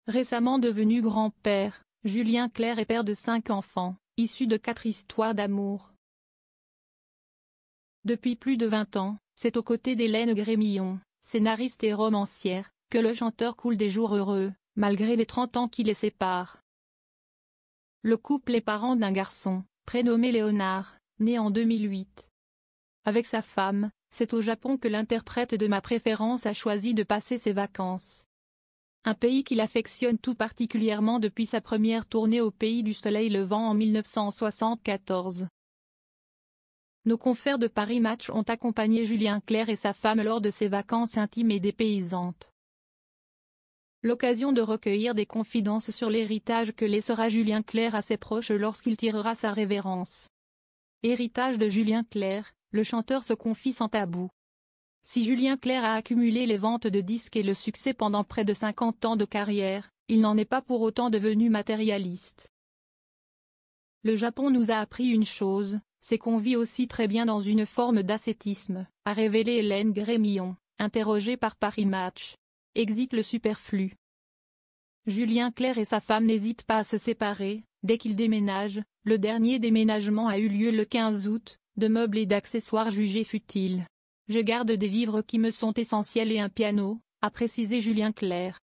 Récemment devenu grand-père, Julien Clerc est père de 5 enfants, issus de 4 histoires d'amour. Depuis plus de 20 ans, c'est aux côtés d'Hélène Grémillon, scénariste et romancière, que le chanteur coule des jours heureux, malgré les 30 ans qui les séparent. Le couple est parent d'un garçon, prénommé Léonard, né en 2008. Avec sa femme, c'est au Japon que l'interprète de Ma Préférence a choisi de passer ses vacances. Un pays qu'il affectionne tout particulièrement depuis sa première tournée au Pays du Soleil Levant en 1974. Nos confrères de Paris Match ont accompagné Julien Clerc et sa femme lors de ses vacances intimes et dépaysantes. L'occasion de recueillir des confidences sur l'héritage que laissera Julien Clerc à ses proches lorsqu'il tirera sa révérence. Héritage de Julien Clerc, le chanteur se confie sans tabou. Si Julien Clerc a accumulé les ventes de disques et le succès pendant près de 50 ans de carrière, il n'en est pas pour autant devenu matérialiste. Le Japon nous a appris une chose, c'est qu'on vit aussi très bien dans une forme d'ascétisme, a révélé Hélène Grémillon, interrogée par Paris Match. Exit le superflu. Julien Clerc et sa femme n'hésitent pas à se séparer, dès qu'ils déménagent. Le dernier déménagement a eu lieu le 15 août, de meubles et d'accessoires jugés futiles. Je garde des livres qui me sont essentiels et un piano, a précisé Julien Clerc.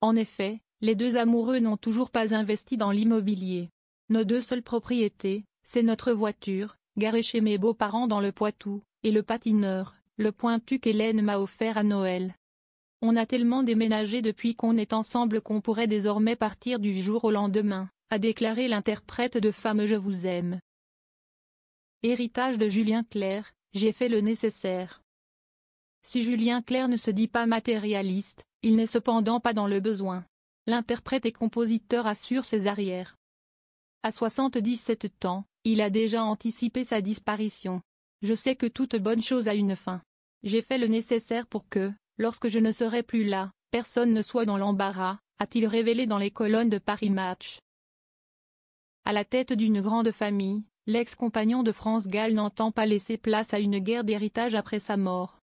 En effet, les deux amoureux n'ont toujours pas investi dans l'immobilier. Nos 2 seules propriétés, c'est notre voiture, garée chez mes beaux-parents dans le Poitou, et le patineur, le pointu qu'Hélène m'a offert à Noël. On a tellement déménagé depuis qu'on est ensemble qu'on pourrait désormais partir du jour au lendemain, a déclaré l'interprète de Femme Je vous aime. Héritage de Julien Clerc, j'ai fait le nécessaire. Si Julien Clerc ne se dit pas matérialiste, il n'est cependant pas dans le besoin. L'interprète et compositeur assure ses arrières. À 77 ans, il a déjà anticipé sa disparition. Je sais que toute bonne chose a une fin. J'ai fait le nécessaire pour que, lorsque je ne serai plus là, personne ne soit dans l'embarras, a-t-il révélé dans les colonnes de Paris Match. À la tête d'une grande famille, l'ex-compagnon de France Gall n'entend pas laisser place à une guerre d'héritage après sa mort.